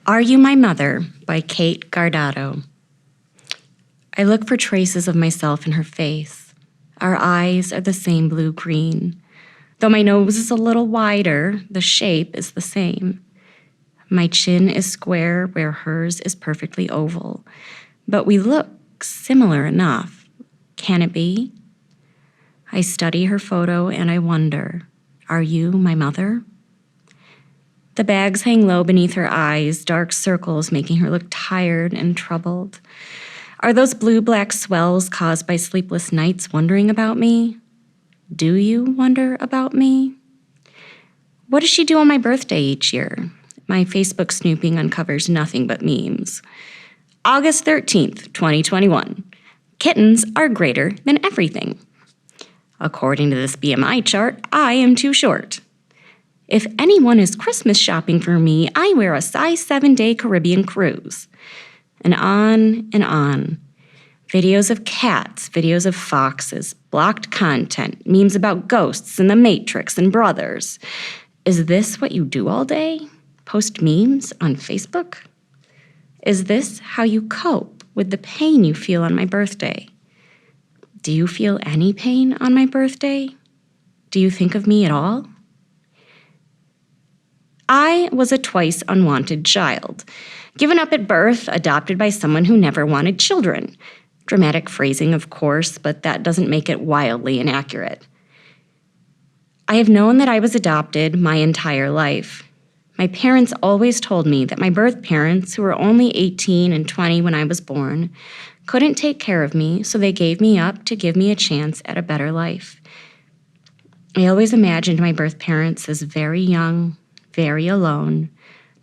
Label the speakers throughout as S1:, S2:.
S1: Are You My Mother by Kate Gardotto. I look for traces of myself in her face. Our eyes are the same blue-green. Though my nose is a little wider, the shape is the same. My chin is square where hers is perfectly oval. But we look similar enough. Can it be? I study her photo and I wonder, are you my mother? The bags hang low beneath her eyes, dark circles making her look tired and troubled. Are those blue-black swells caused by sleepless nights wondering about me? Do you wonder about me? What does she do on my birthday each year? My Facebook snooping uncovers nothing but memes. August 13th, 2021. Kittens are greater than everything. According to this BMI chart, I am too short. If anyone is Christmas shopping for me, I wear a size 7-day Caribbean cruise. And on and on. Videos of cats, videos of foxes, blocked content, memes about ghosts and the Matrix and brothers. Is this what you do all day? Post memes on Facebook? Is this how you cope with the pain you feel on my birthday? Do you feel any pain on my birthday? Do you think of me at all? I was a twice unwanted child, given up at birth, adopted by someone who never wanted children. Dramatic phrasing, of course, but that doesn't make it wildly inaccurate. I have known that I was adopted my entire life. My parents always told me that my birth parents, who were only 18 and 20 when I was born, couldn't take care of me, so they gave me up to give me a chance at a better life. I always imagined my birth parents as very young, very alone,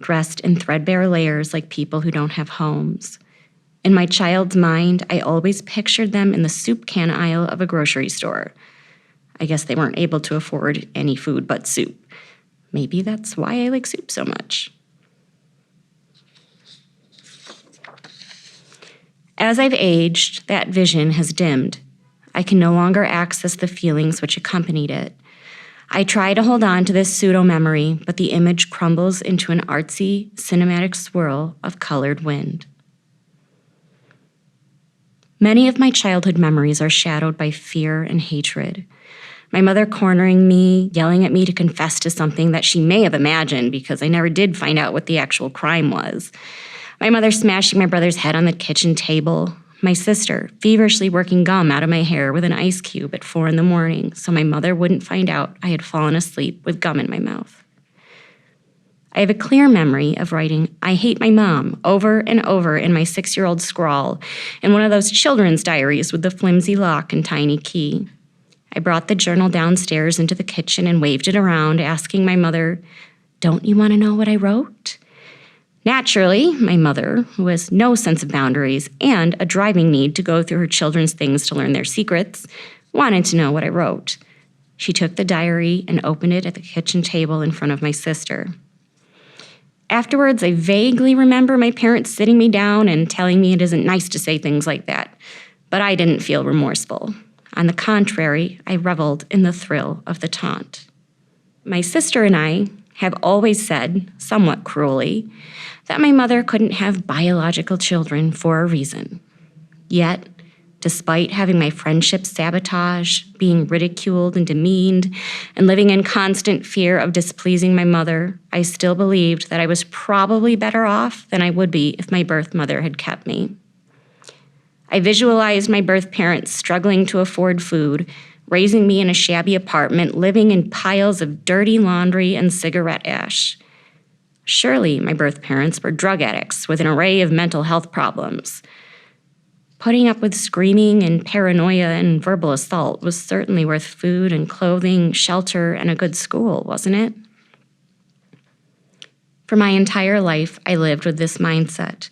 S1: dressed in threadbare layers like people who don't have homes. In my child's mind, I always pictured them in the soup can aisle of a grocery store. I guess they weren't able to afford any food but soup. Maybe that's why I like soup so much. As I've aged, that vision has dimmed. I can no longer access the feelings which accompanied it. I try to hold on to this pseudo-memory, but the image crumbles into an artsy, cinematic swirl of colored wind. Many of my childhood memories are shadowed by fear and hatred. My mother cornering me, yelling at me to confess to something that she may have imagined because I never did find out what the actual crime was. My mother smashing my brother's head on the kitchen table. My sister feverishly working gum out of my hair with an ice cube at 4 a.m. so my mother wouldn't find out I had fallen asleep with gum in my mouth. I have a clear memory of writing, "I hate my mom," over and over in my 6-year-old scrawl in one of those children's diaries with the flimsy lock and tiny key. I brought the journal downstairs into the kitchen and waved it around, asking my mother, "Don't you want to know what I wrote?" Naturally, my mother, who has no sense of boundaries and a driving need to go through her children's things to learn their secrets, wanted to know what I wrote. She took the diary and opened it at the kitchen table in front of my sister. Afterwards, I vaguely remember my parents sitting me down and telling me it isn't nice to say things like that, but I didn't feel remorseful. On the contrary, I reveled in the thrill of the taunt. My sister and I have always said, somewhat cruelly, that my mother couldn't have biological children for a reason. Yet, despite having my friendships sabotaged, being ridiculed and demeaned, and living in constant fear of displeasing my mother, I still believed that I was probably better off than I would be if my birth mother had kept me. I visualized my birth parents struggling to afford food, raising me in a shabby apartment, living in piles of dirty laundry and cigarette ash. Surely my birth parents were drug addicts with an array of mental health problems. Putting up with screaming and paranoia and verbal assault was certainly worth food and clothing, shelter, and a good school, wasn't it? For my entire life, I lived with this mindset.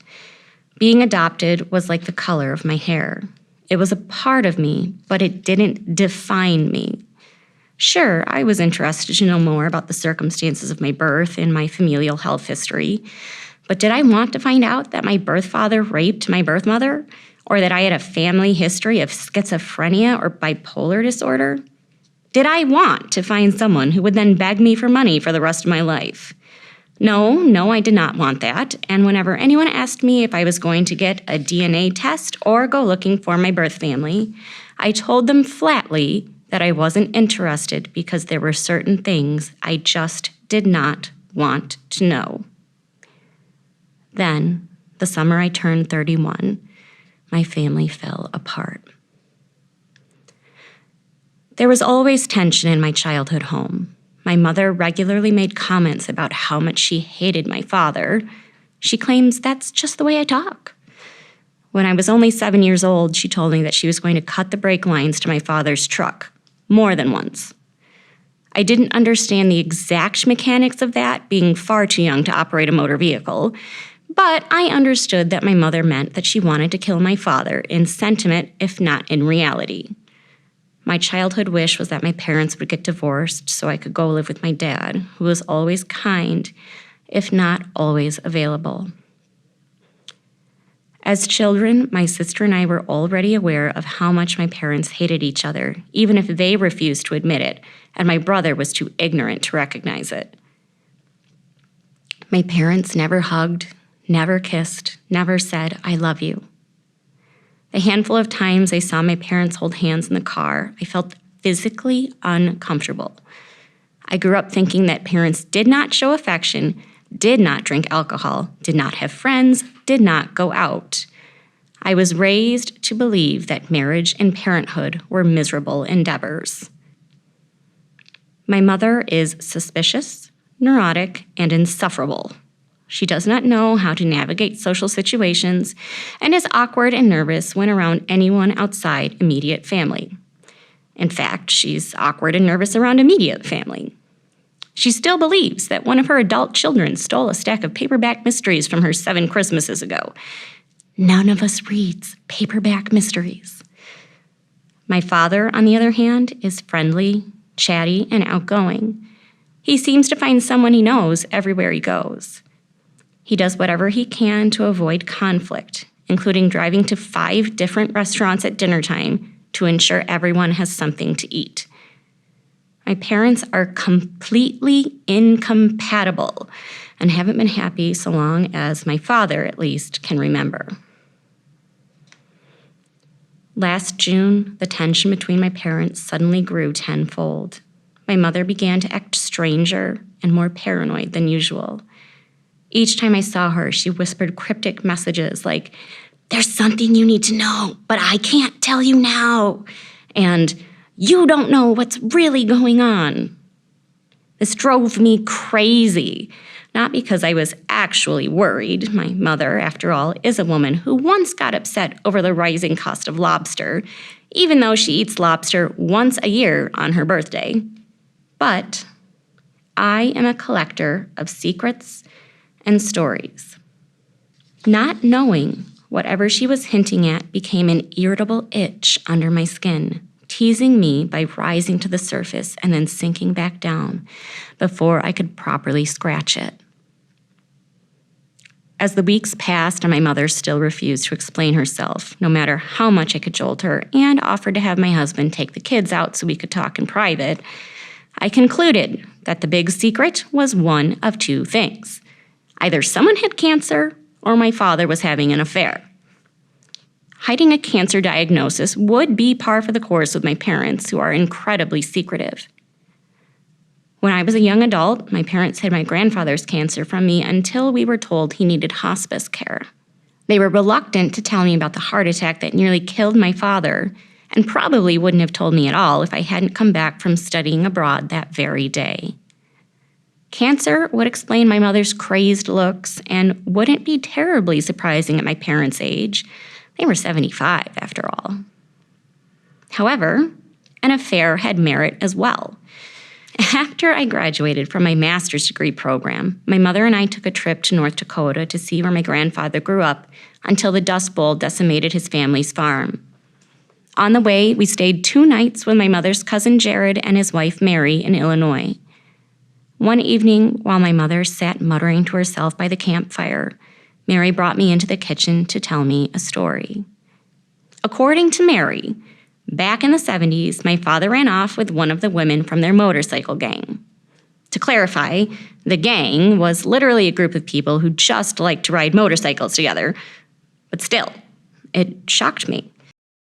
S1: Being adopted was like the color of my hair. It was a part of me, but it didn't define me. Sure, I was interested to know more about the circumstances of my birth and my familial health history, but did I want to find out that my birth father raped my birth mother, or that I had a family history of schizophrenia or bipolar disorder? Did I want to find someone who would then beg me for money for the rest of my life? No, I did not want that. And whenever anyone asked me if I was going to get a DNA test or go looking for my birth family, I told them flatly that I wasn't interested because there were certain things I just did not want to know. Then, the summer I turned 31, my family fell apart. There was always tension in my childhood home. My mother regularly made comments about how much she hated my father. She claims that's just the way I talk. When I was only 7 years old, she told me that she was going to cut the brake lines to my father's truck, more than once. I didn't understand the exact mechanics of that, being far too young to operate a motor vehicle, but I understood that my mother meant that she wanted to kill my father in sentiment, if not in reality. My childhood wish was that my parents would get divorced so I could go live with my dad, who was always kind, if not always available. As children, my sister and I were already aware of how much my parents hated each other, even if they refused to admit it, and my brother was too ignorant to recognize it. My parents never hugged, never kissed, never said, "I love you." The handful of times I saw my parents hold hands in the car, I felt physically uncomfortable. I grew up thinking that parents did not show affection, did not drink alcohol, did not have friends, did not go out. I was raised to believe that marriage and parenthood were miserable endeavors. My mother is suspicious, neurotic, and insufferable. She does not know how to navigate social situations and is awkward and nervous when around anyone outside immediate family. In fact, she's awkward and nervous around immediate family. She still believes that one of her adult children stole a stack of paperback mysteries from her 7 Christmases ago. None of us reads paperback mysteries. My father, on the other hand, is friendly, chatty, and outgoing. He seems to find someone he knows everywhere he goes. He does whatever he can to avoid conflict, including driving to 5 different restaurants at dinner time to ensure everyone has something to eat. My parents are completely incompatible and haven't been happy so long as my father, at least, can remember. Last June, the tension between my parents suddenly grew tenfold. My mother began to act stranger and more paranoid than usual. Each time I saw her, she whispered cryptic messages like, "There's something you need to know, but I can't tell you now," and "You don't know what's really going on." This drove me crazy, not because I was actually worried. My mother, after all, is a woman who once got upset over the rising cost of lobster, even though she eats lobster once a year on her birthday. But I am a collector of secrets and stories. Not knowing whatever she was hinting at became an irritable itch under my skin, teasing me by rising to the surface and then sinking back down before I could properly scratch it. As the weeks passed and my mother still refused to explain herself, no matter how much I cajoled her and offered to have my husband take the kids out so we could talk in private, I concluded that the big secret was one of 2 things. Either someone had cancer or my father was having an affair. Hiding a cancer diagnosis would be par for the course with my parents, who are incredibly secretive. When I was a young adult, my parents hid my grandfather's cancer from me until we were told he needed hospice care. They were reluctant to tell me about the heart attack that nearly killed my father, and probably wouldn't have told me at all if I hadn't come back from studying abroad that very day. Cancer would explain my mother's crazed looks and wouldn't be terribly surprising at my parents' age. They were 75, after all. However, an affair had merit as well. After I graduated from my master's degree program, my mother and I took a trip to North Dakota to see where my grandfather grew up until the Dust Bowl decimated his family's farm. On the way, we stayed 2 nights with my mother's cousin Jared and his wife Mary in Illinois. One evening, while my mother sat muttering to herself by the campfire, Mary brought me into the kitchen to tell me a story. According to Mary, back in the 70s, my father ran off with one of the women from their motorcycle gang. To clarify, the gang was literally a group of people who just liked to ride motorcycles together. But still, it shocked me.